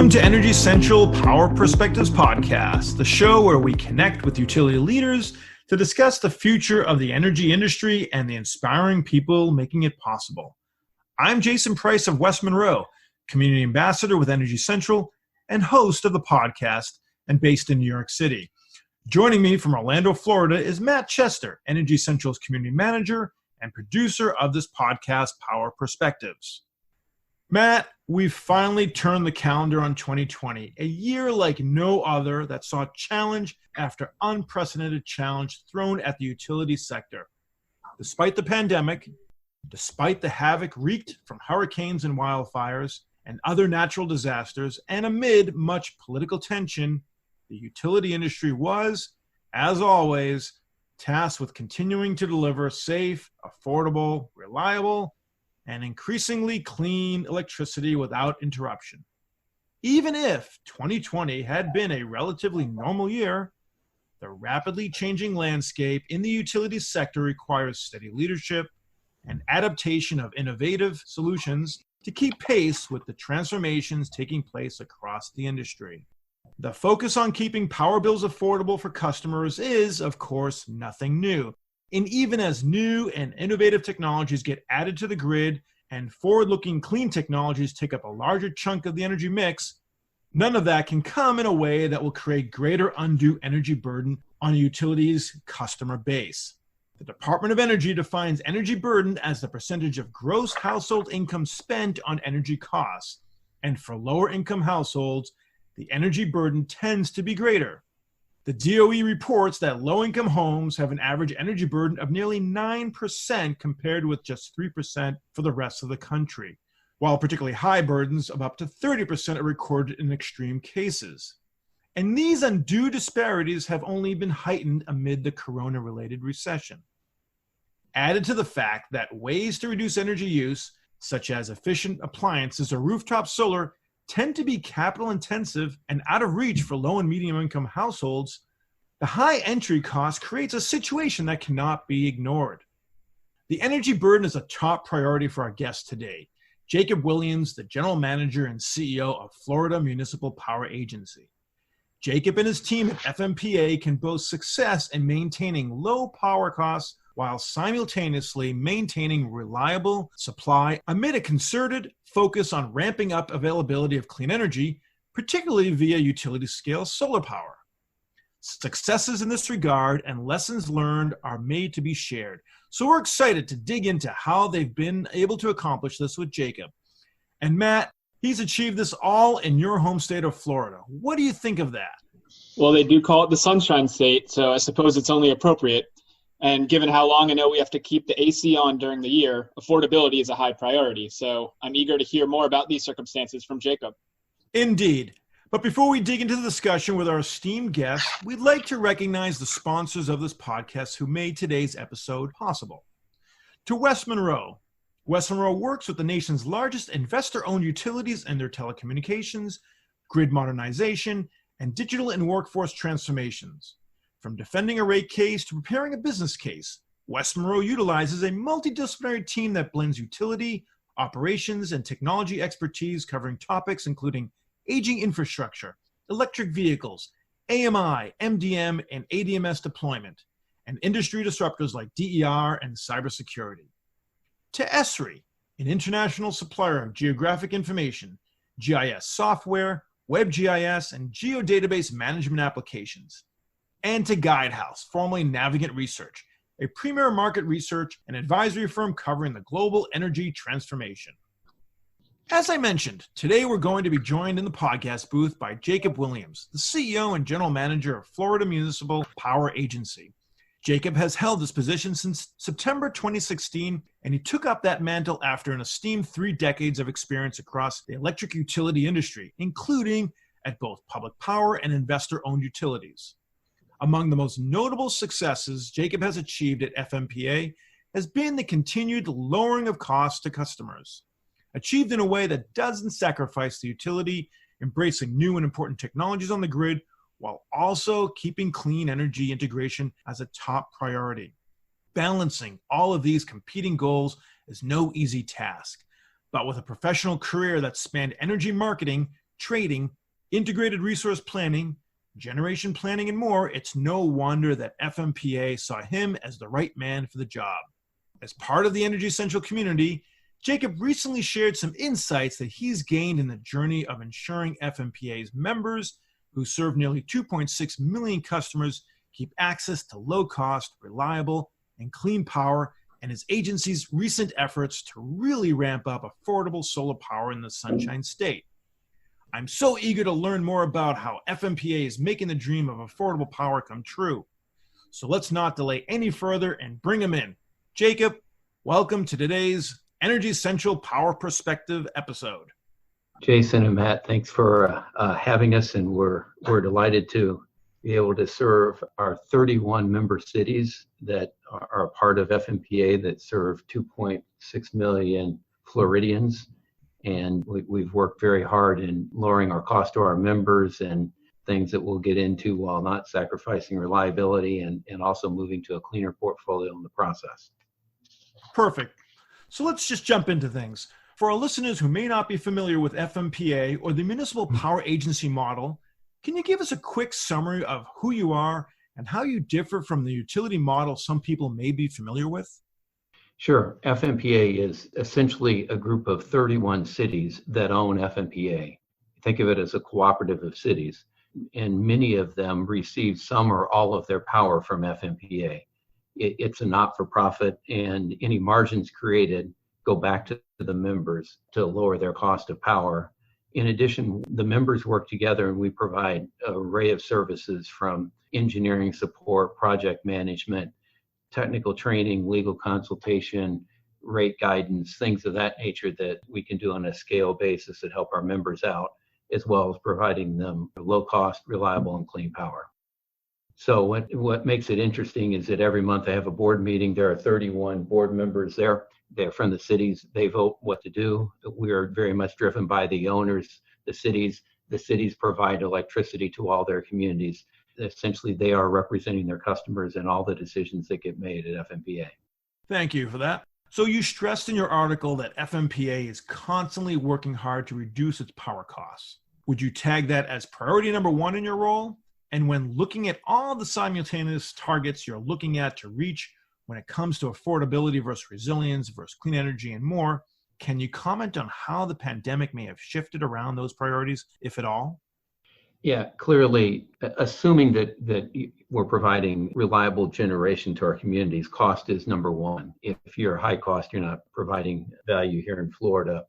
Welcome to Energy Central Power Perspectives Podcast, the show where we connect with utility leaders to discuss the future of the energy industry and the inspiring people making it possible. I'm Jason Price of West Monroe, Community Ambassador with Energy Central and host of the podcast and based in New York City. Joining me from Orlando, Florida is Matt Chester, Energy Central's Community Manager and producer of this podcast, Power Perspectives. Matt, we've finally turned the calendar on 2020, a year like no other that saw challenge after unprecedented challenge thrown at the utility sector. Despite the pandemic, despite the havoc wreaked from hurricanes and wildfires and other natural disasters, and amid much political tension, the utility industry was, as always, tasked with continuing to deliver safe, affordable, reliable, and increasingly clean electricity without interruption. Even if 2020 had been a relatively normal year, the rapidly changing landscape in the utilities sector requires steady leadership and adaptation of innovative solutions to keep pace with the transformations taking place across the industry. The focus on keeping power bills affordable for customers is, of course, nothing new. And even as new and innovative technologies get added to the grid and forward-looking clean technologies take up a larger chunk of the energy mix, none of that can come in a way that will create greater undue energy burden on a utility's customer base. The Department of Energy defines energy burden as the percentage of gross household income spent on energy costs. And for lower-income households, the energy burden tends to be greater. The DOE reports that low-income homes have an average energy burden of nearly 9% compared with just 3% for the rest of the country, while particularly high burdens of up to 30% are recorded in extreme cases. And these undue disparities have only been heightened amid the corona-related recession. Added to the fact that ways to reduce energy use, such as efficient appliances or rooftop solar, tend to be capital intensive and out of reach for low and medium income households, the high entry cost creates a situation that cannot be ignored. The energy burden is a top priority for our guest today, Jacob Williams, the General Manager and CEO of Florida Municipal Power Agency. Jacob and his team at FMPA can boast success in maintaining low power costs while simultaneously maintaining reliable supply amid a concerted focus on ramping up availability of clean energy, particularly via utility-scale solar power. Successes in this regard and lessons learned are made to be shared. So we're excited to dig into how they've been able to accomplish this with Jacob. And Matt, he's achieved this all in your home state of Florida. What do you think of that? Well, they do call it the Sunshine State, so I suppose it's only appropriate. And given how long I know we have to keep the AC on during the year, affordability is a high priority. So I'm eager to hear more about these circumstances from Jacob. Indeed. But before we dig into the discussion with our esteemed guests, we'd like to recognize the sponsors of this podcast who made today's episode possible. To West Monroe. West Monroe works with the nation's largest investor-owned utilities in their telecommunications, grid modernization, and digital and workforce transformations. From defending a rate case to preparing a business case, West Monroe utilizes a multidisciplinary team that blends utility, operations, and technology expertise covering topics including aging infrastructure, electric vehicles, AMI, MDM, and ADMS deployment, and industry disruptors like DER and cybersecurity. To ESRI, an international supplier of geographic information, GIS software, WebGIS, and geodatabase management applications. And to Guidehouse, formerly Navigant Research, a premier market research and advisory firm covering the global energy transformation. As I mentioned, today we're going to be joined in the podcast booth by Jacob Williams, the CEO and General Manager of Florida Municipal Power Agency. Jacob has held this position since September 2016, and he took up that mantle after an esteemed 3 decades of experience across the electric utility industry, including at both public power and investor-owned utilities. Among the most notable successes Jacob has achieved at FMPA has been the continued lowering of costs to customers, achieved in a way that doesn't sacrifice the utility, embracing new and important technologies on the grid, while also keeping clean energy integration as a top priority. Balancing all of these competing goals is no easy task, but with a professional career that spanned energy marketing, trading, integrated resource planning, generation planning, and more, it's no wonder that FMPA saw him as the right man for the job. As part of the Energy Central community, Jacob recently shared some insights that he's gained in the journey of ensuring FMPA's members, who serve nearly 2.6 million customers, keep access to low-cost, reliable, and clean power, and his agency's recent efforts to really ramp up affordable solar power in the Sunshine State. I'm so eager to learn more about how FMPA is making the dream of affordable power come true. So let's not delay any further and bring him in. Jacob, welcome to today's Energy Central Power Perspective episode. Jason and Matt, thanks for having us, and we're delighted to be able to serve our 31 member cities that are a part of FMPA that serve 2.6 million Floridians. And we've worked very hard in lowering our cost to our members and things that we'll get into while not sacrificing reliability and also moving to a cleaner portfolio in the process. Perfect. So let's just jump into things. For our listeners who may not be familiar with FMPA or the Municipal Power Agency model, can you give us a quick summary of who you are and how you differ from the utility model some people may be familiar with? Sure. FMPA is essentially a group of 31 cities that own FMPA. Think of it as a cooperative of cities, and many of them receive some or all of their power from FMPA. It's a not-for-profit, and any margins created go back to the members to lower their cost of power. In addition, the members work together and we provide an array of services from engineering support, project management, technical training, legal consultation, rate guidance, things of that nature that we can do on a scale basis that help our members out, as well as providing them low cost, reliable, and clean power. So what makes it interesting is that every month I have a board meeting. There are 31 board members there. They're from the cities. They vote what to do. We are very much driven by the owners, the cities. The cities provide electricity to all their communities. Essentially, they are representing their customers in all the decisions that get made at FMPA. Thank you for that. So you stressed in your article that FMPA is constantly working hard to reduce its power costs. Would you tag that as priority number one in your role? And when looking at all the simultaneous targets you're looking at to reach when it comes to affordability versus resilience versus clean energy and more, can you comment on how the pandemic may have shifted around those priorities, if at all? Yeah, clearly, assuming that we're providing reliable generation to our communities, cost is number one. If you're high cost, you're not providing value here in Florida.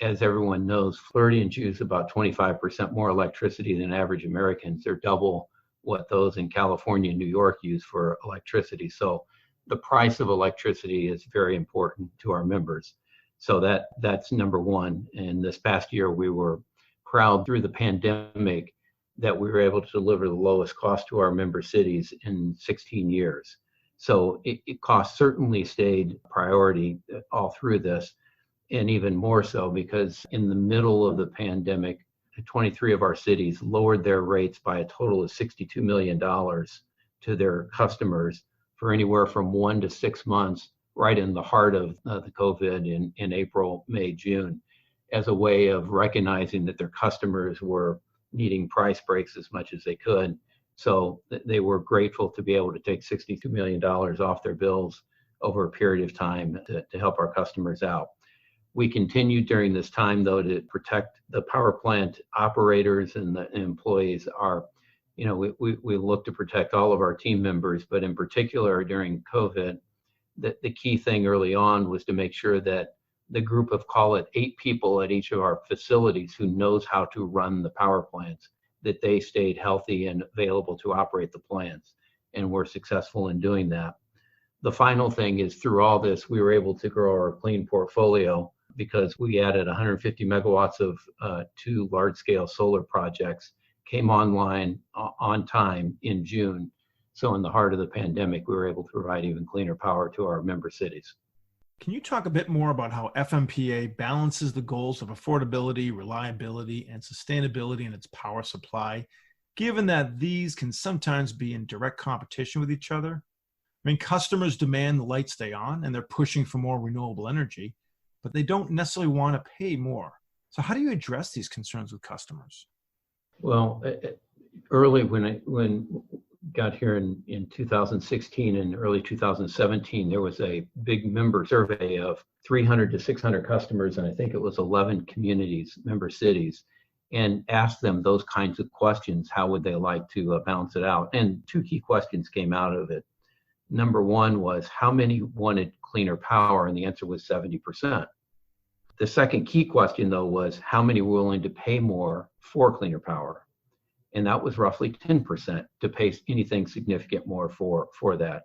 As everyone knows, Floridians use about 25% more electricity than average Americans. They're double what those in California and New York use for electricity. So the price of electricity is very important to our members. So that's number one. And this past year, we were proud through the pandemic that we were able to deliver the lowest cost to our member cities in 16 years. So cost certainly stayed priority all through this, and even more so because in the middle of the pandemic, 23 of our cities lowered their rates by a total of $62 million to their customers for anywhere from 1 to 6 months, right in the heart of the COVID in April, May, June, as a way of recognizing that their customers were needing price breaks as much as they could. So they were grateful to be able to take $62 million off their bills over a period of time to help our customers out. We continued during this time, though, to protect the power plant operators and the employees. We look to protect all of our team members, but in particular during COVID, the key thing early on was to make sure that the group of, call it 8 people at each of our facilities who knows how to run the power plants, that they stayed healthy and available to operate the plants, and we're successful in doing that. The final thing is through all this, we were able to grow our clean portfolio because we added 150 megawatts of 2 large-scale solar projects, came online on time in June. So in the heart of the pandemic, we were able to provide even cleaner power to our member cities. Can you talk a bit more about how FMPA balances the goals of affordability, reliability, and sustainability in its power supply, given that these can sometimes be in direct competition with each other? I mean, customers demand the lights stay on, and they're pushing for more renewable energy, but they don't necessarily want to pay more. So how do you address these concerns with customers? Well, early when got here in 2016 and early 2017, there was a big member survey of 300 to 600 customers, and I think it was 11 communities, member cities, and asked them those kinds of questions. How would they like to balance it out? And two key questions came out of it. Number one was how many wanted cleaner power, and the answer was 70%. The second key question, though, was how many were willing to pay more for cleaner power? And that was roughly 10% to pay anything significant more for that.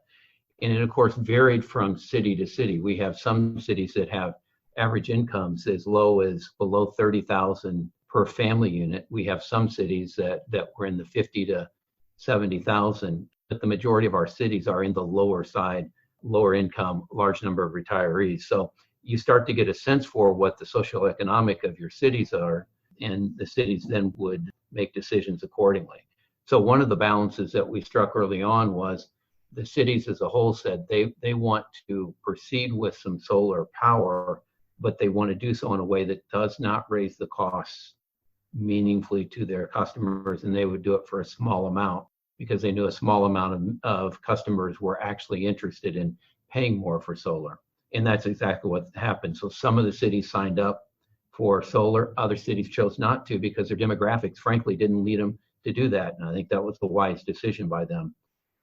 And it, of course, varied from city to city. We have some cities that have average incomes as low as below 30,000 per family unit. We have some cities that were in the 50 to 70,000, but the majority of our cities are in the lower side, lower income, large number of retirees. So you start to get a sense for what the socioeconomic of your cities are, and the cities then would make decisions accordingly. So one of the balances that we struck early on was the cities as a whole said they want to proceed with some solar power, but they want to do so in a way that does not raise the costs meaningfully to their customers, and they would do it for a small amount because they knew a small amount of customers were actually interested in paying more for solar. And that's exactly what happened. So some of the cities signed up for solar. Other cities chose not to because their demographics, frankly, didn't lead them to do that. And I think that was the wise decision by them.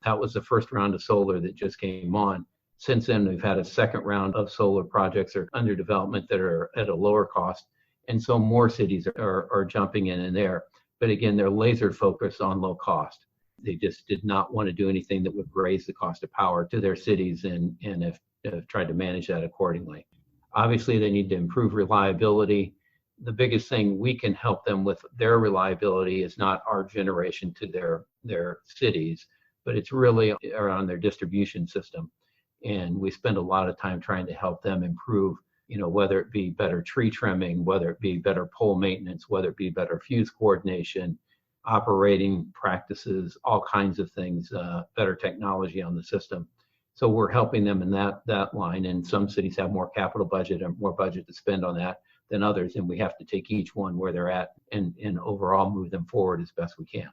That was the first round of solar that just came on. Since then, we've had a second round of solar projects that are under development that are at a lower cost. And so more cities are jumping in there. But again, they're laser focused on low cost. They just did not want to do anything that would raise the cost of power to their cities and have tried to manage that accordingly. Obviously, they need to improve reliability. The biggest thing we can help them with their reliability is not our generation to their cities, but it's really around their distribution system. And we spend a lot of time trying to help them improve, whether it be better tree trimming, whether it be better pole maintenance, whether it be better fuse coordination, operating practices, all kinds of things, better technology on the system. So we're helping them in that line, and some cities have more capital budget and more budget to spend on that than others, and we have to take each one where they're at and overall move them forward as best we can.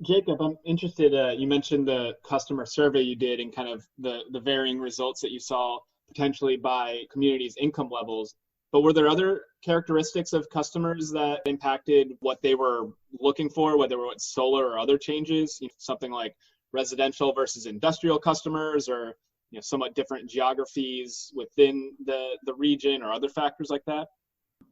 Jacob, I'm interested, you mentioned the customer survey you did and kind of the varying results that you saw potentially by communities' income levels, but were there other characteristics of customers that impacted what they were looking for, whether it was solar or other changes, something like residential versus industrial customers, or somewhat different geographies within the region, or other factors like that?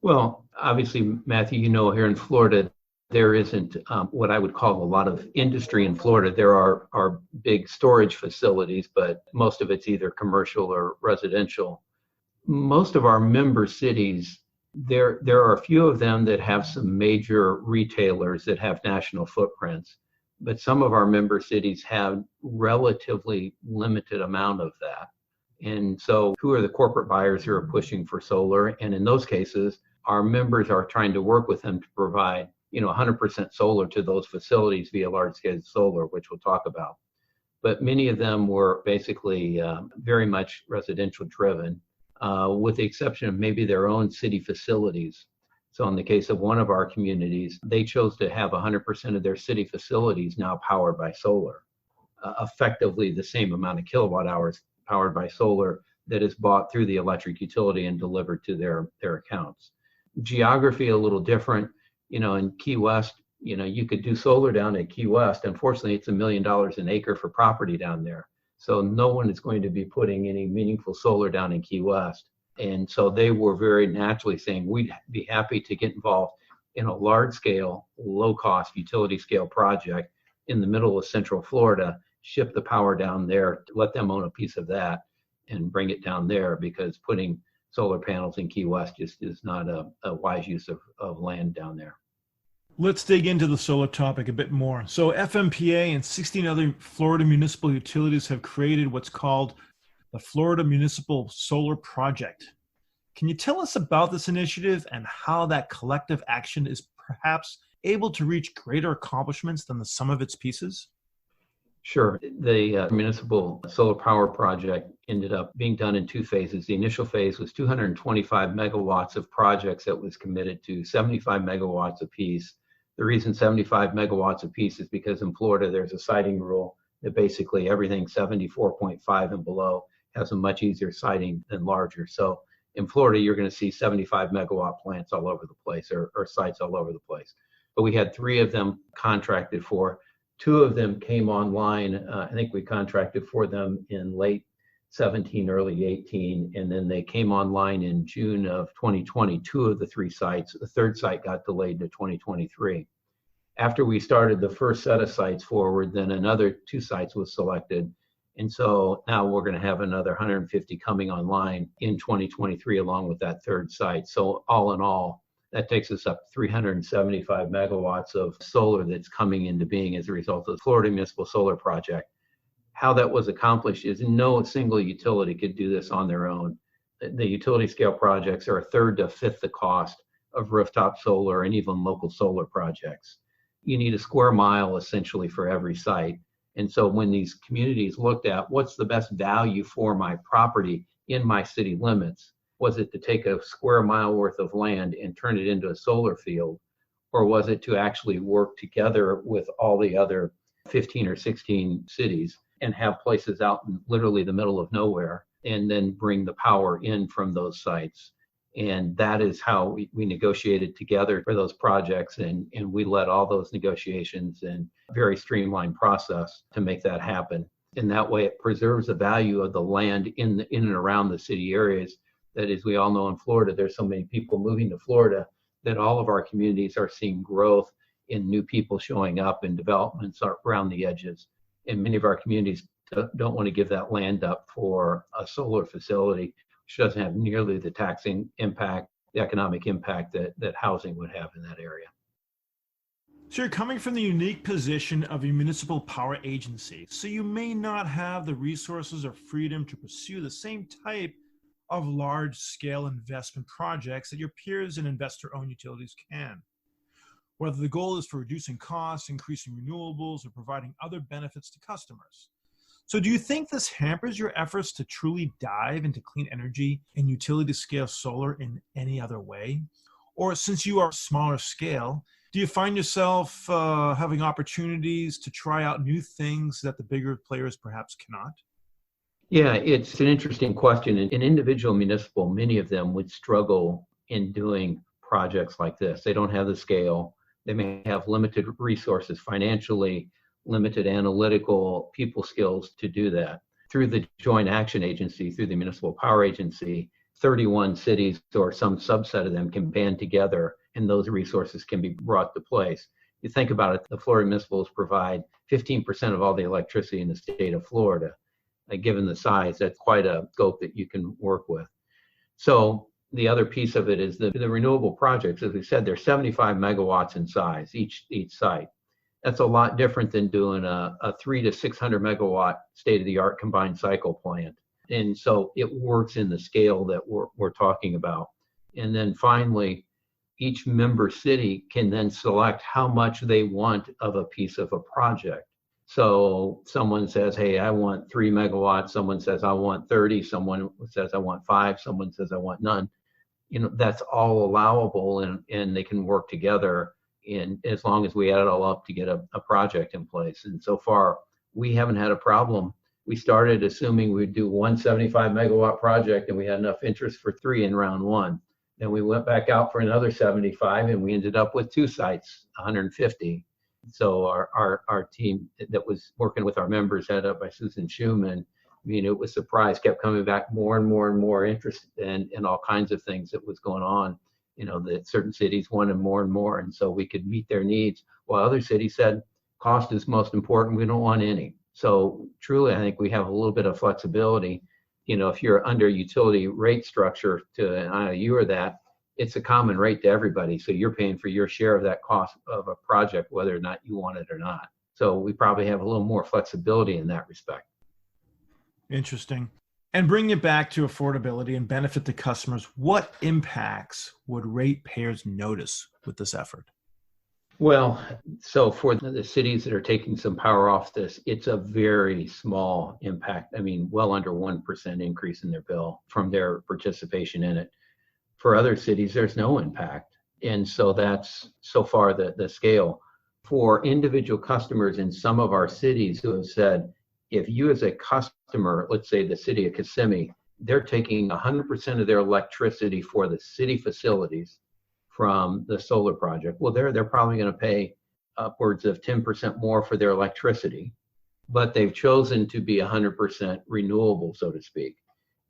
Well, obviously, Matthew, here in Florida, there isn't what I would call a lot of industry in Florida. There are big storage facilities, but most of it's either commercial or residential. Most of our member cities, there are a few of them that have some major retailers that have national footprints, but some of our member cities have relatively limited amount of that. And so who are the corporate buyers who are pushing for solar? And in those cases, our members are trying to work with them to provide 100% solar to those facilities via large-scale solar, which we'll talk about. But many of them were basically very much residential driven, with the exception of maybe their own city facilities. So in the case of one of our communities, they chose to have 100% of their city facilities now powered by solar, effectively the same amount of kilowatt hours powered by solar that is bought through the electric utility and delivered to their accounts. Geography a little different. In Key West, you could do solar down at Key West. Unfortunately, it's $1 million an acre for property down there. So no one is going to be putting any meaningful solar down in Key West. And so they were very naturally saying, we'd be happy to get involved in a large scale, low cost utility scale project in the middle of Central Florida, ship the power down there, let them own a piece of that and bring it down there, because putting solar panels in Key West just is not a wise use of land down there. Let's dig into the solar topic a bit more. So FMPA and 16 other Florida municipal utilities have created what's called the Florida Municipal Solar Project. Can you tell us about this initiative and how that collective action is perhaps able to reach greater accomplishments than the sum of its pieces? Sure. The municipal solar power project ended up being done in two phases. The initial phase was 225 megawatts of projects that was committed to 75 megawatts apiece. The reason 75 megawatts apiece is because in Florida, there's a siting rule that basically everything 74.5 and below has a much easier siting than larger. So in Florida, you're going to see 75 megawatt plants all over the place or sites all over the place. But we had three of them contracted for. Two of them came online. I think we contracted for them in late 17, early 18, and then they came online in June of 2020, two of the three sites. The third site got delayed to 2023. After we started the first set of sites forward, then another two sites was selected. And so now we're going to have another 150 coming online in 2023 along with that third site. So all in all, that takes us up 375 megawatts of solar that's coming into being as a result of the Florida Municipal Solar Project. How that was accomplished is no single utility could do this on their own. The utility scale projects are a third to a fifth the cost of rooftop solar and even local solar projects. You need a square mile essentially for every site. And so when these communities looked at what's the best value for my property in my city limits, was it to take a square mile worth of land and turn it into a solar field? Or was it to actually work together with all the other 15 or 16 cities and have places out in literally the middle of nowhere and then bring the power in from those sites? And that is how we negotiated together for those projects. And we led all those negotiations in a very streamlined process to make that happen. And that way it preserves the value of the land in and around the city areas. That is, we all know in Florida, there's so many people moving to Florida that all of our communities are seeing growth in new people showing up and developments around the edges. And many of our communities don't want to give that land up for a solar facility, which doesn't have nearly the taxing impact, the economic impact that housing would have in that area. So you're coming from the unique position of a municipal power agency, so you may not have the resources or freedom to pursue the same type of large-scale investment projects that your peers and investor-owned utilities can. Whether the goal is for reducing costs, increasing renewables, or providing other benefits to customers. So do you think this hampers your efforts to truly dive into clean energy and utility-scale solar in any other way? Or since you are smaller scale, do you find yourself having opportunities to try out new things that the bigger players perhaps cannot? Yeah, it's an interesting question. In individual municipal, many of them would struggle in doing projects like this. They don't have the scale. They may have limited resources financially, limited analytical people skills to do that. Through the Joint Action Agency, through the Municipal Power Agency, 31 cities or some subset of them can band together and those resources can be brought to place. You think about it, the Florida municipals provide 15% of all the electricity in the state of Florida. Given the size, that's quite a scope that you can work with. So the other piece of it is the renewable projects. As we said, they're 75 megawatts in size, each site. That's a lot different than doing a 300 to 600 megawatt state-of-the-art combined cycle plant. And so it works in the scale that we're talking about. And then finally, each member city can then select how much they want of a piece of a project. So someone says, hey, I want 3 megawatts. Someone says, I want 30. Someone says, I want 5. Someone says, I want none. That's all allowable and they can work together as long as we add it all up to get a project in place. And so far, we haven't had a problem. We started assuming we'd do one 75 megawatt project and we had enough interest for 3 in round 1. Then we went back out for another 75 and we ended up with 2 sites, 150. So our team that was working with our members, headed up by Susan Schumann, it was surprised, kept coming back more and more and more interest in all kinds of things that was going on, that certain cities wanted more and more. And so we could meet their needs while other cities said, cost is most important. We don't want any. So truly, I think we have a little bit of flexibility. If you're under utility rate structure to an IOU or that, it's a common rate to everybody. So you're paying for your share of that cost of a project, whether or not you want it or not. So we probably have a little more flexibility in that respect. Interesting. And bring it back to affordability and benefit to customers, what impacts would ratepayers notice with this effort? Well, so for the cities that are taking some power off this, it's a very small impact. I mean, well under 1% increase in their bill from their participation in it. For other cities, there's no impact. And so that's so far the scale. For individual customers in some of our cities who have said, if you as a customer, let's say the city of Kissimmee, they're taking 100% of their electricity for the city facilities from the solar project. Well, they're probably going to pay upwards of 10% more for their electricity, but they've chosen to be 100% renewable, so to speak.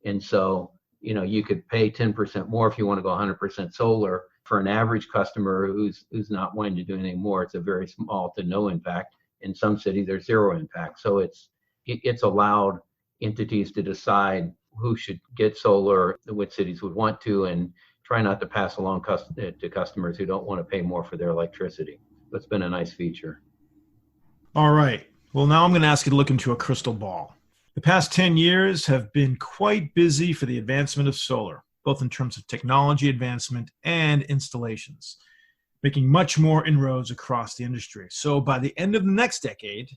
And so, you could pay 10% more if you want to go 100% solar. For an average customer who's not wanting to do anything more, it's a very small to no impact. In some cities, there's zero impact. So it's allowed entities to decide who should get solar, which cities would want to, and try not to pass along to customers who don't want to pay more for their electricity. That's been a nice feature. All right. Well, now I'm going to ask you to look into a crystal ball. The past 10 years have been quite busy for the advancement of solar, both in terms of technology advancement and installations, making much more inroads across the industry. So by the end of the next decade,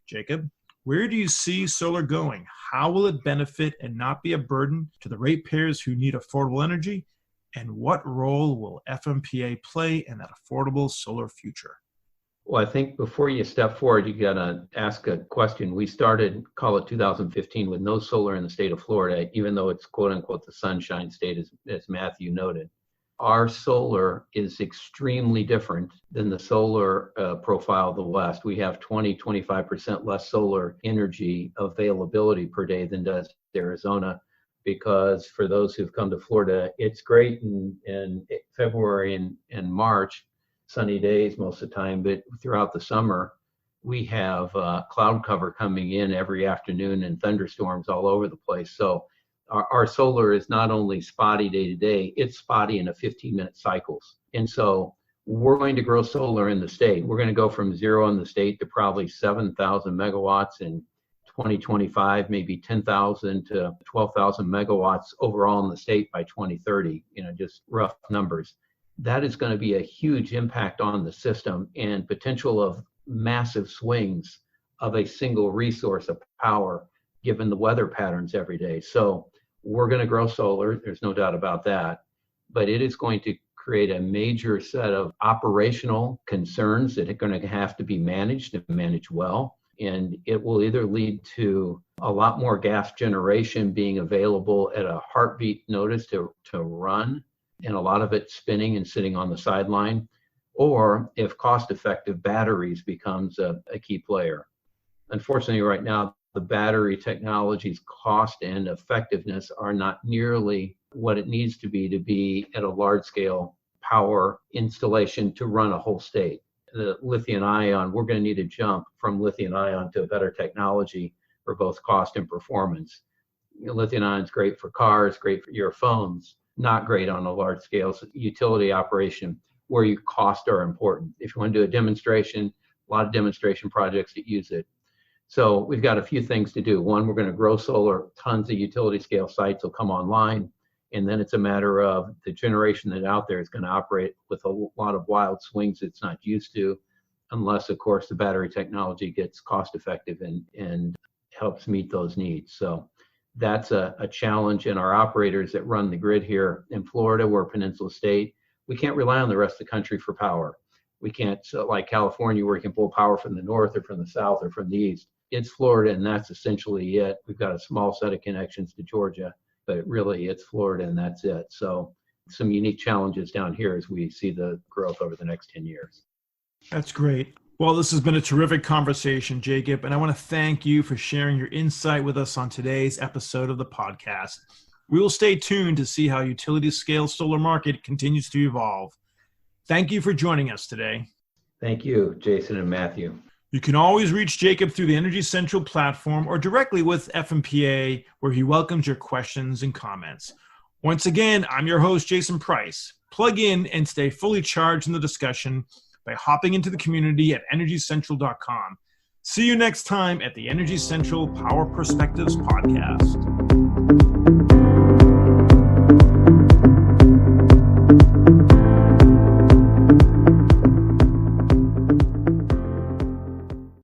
Jacob, where do you see solar going? How will it benefit and not be a burden to the ratepayers who need affordable energy? And what role will FMPA play in that affordable solar future? Well, I think before you step forward, you got to ask a question. We started, call it 2015, with no solar in the state of Florida, even though it's quote unquote the sunshine state, as Matthew noted. Our solar is extremely different than the solar profile of the West. We have 20-25% less solar energy availability per day than does Arizona. Because for those who've come to Florida, it's great in February and March, sunny days most of the time, but throughout the summer, we have cloud cover coming in every afternoon and thunderstorms all over the place. So our solar is not only spotty day to day, it's spotty in a 15-minute cycles. And so we're going to grow solar in the state. We're going to go from zero in the state to probably 7,000 megawatts in 2025, maybe 10,000 to 12,000 megawatts overall in the state by 2030, just rough numbers. That is going to be a huge impact on the system and potential of massive swings of a single resource of power given the weather patterns every day. So we're going to grow solar, there's no doubt about that, but it is going to create a major set of operational concerns that are going to have to be managed and managed well. And it will either lead to a lot more gas generation being available at a heartbeat notice to run, and a lot of it spinning and sitting on the sideline, or if cost-effective batteries becomes a key player. Unfortunately, right now, the battery technology's cost and effectiveness are not nearly what it needs to be at a large-scale power installation to run a whole state. The lithium ion, we're going to need to jump from lithium ion to a better technology for both cost and performance. Lithium ion is great for cars, great for your phones, not great on a large scale utility operation where your costs are important. If you want to do a demonstration, a lot of demonstration projects that use it. So we've got a few things to do. One, we're going to grow solar, tons of utility scale sites will come online. And then it's a matter of the generation that's out there is going to operate with a lot of wild swings it's not used to, unless, of course, the battery technology gets cost effective and helps meet those needs. So that's a challenge. And our operators that run the grid here in Florida, we're a peninsula state, we can't rely on the rest of the country for power. We can't, like California, where you can pull power from the north or from the south or from the east. It's Florida, and that's essentially it. We've got a small set of connections to Georgia, but really it's Florida and that's it. So some unique challenges down here as we see the growth over the next 10 years. That's great. Well, this has been a terrific conversation, Jacob, and I want to thank you for sharing your insight with us on today's episode of the podcast. We will stay tuned to see how utility scale solar market continues to evolve. Thank you for joining us today. Thank you, Jason and Matthew. You can always reach Jacob through the Energy Central platform or directly with FMPA, where he welcomes your questions and comments. Once again, I'm your host, Jason Price. Plug in and stay fully charged in the discussion by hopping into the community at energycentral.com. See you next time at the Energy Central Power Perspectives podcast.